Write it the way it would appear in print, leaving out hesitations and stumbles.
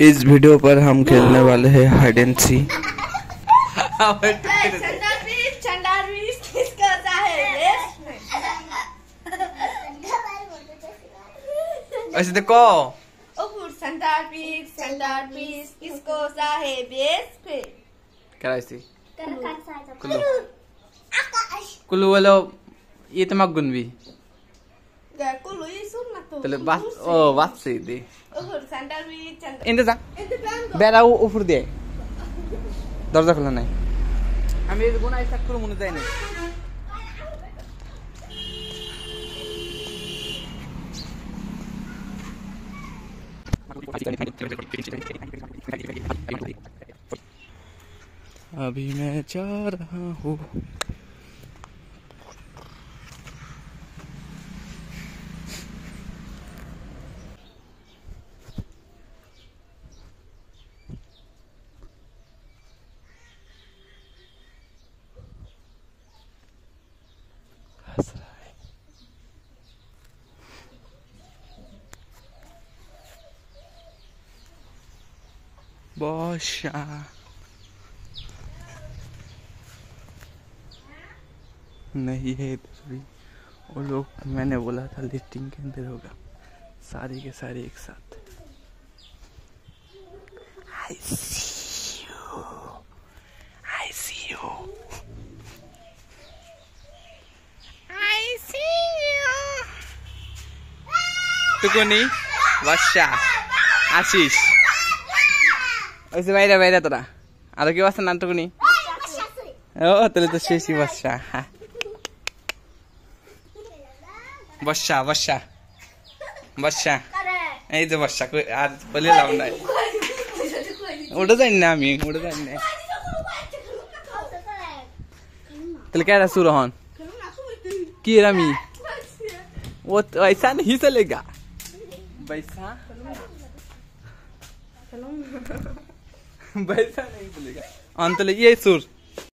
इस वीडियो पर हम खेलने वाले हैं हाइड एंड सी। ऐसे देखो किसको चाहे बेस्ट पे क्या ऐसे कुल्लू कुल्लू वाला ये तो मगुन भी कुल्लू ये सुन ना तो तले बात ओ बात सही दे इंतज़ आ बेरा वो ऊपर दे दरजा खुला नहीं हम ये गुना ऐसा करूँ मुझे जाए नहीं अभी मैं जा रहा हूँ। बॉशा नहीं है इधर भी वो लोग, मैंने बोला था लिफ्टिंग के अंदर होगा, सारे के सारे एक साथ। I see you, I see you, I see you। टुकुनी वर्षा आशीष ऐसे বাইরে বাইরে তোরা আর কি আছে নাম টুকুনি ও তাহলে তো শেষই বর্ষা বর্ষা বর্ষা বর্ষা এই যে বর্ষা আর বলে লাভ নাই ওটা জানি না আমি ওটা জানি না তাহলে কেডা সুরহন কি রামি वो ऐसा नहीं चलेगा वैसा वैसा नहीं चलेगा अंतले ये सुर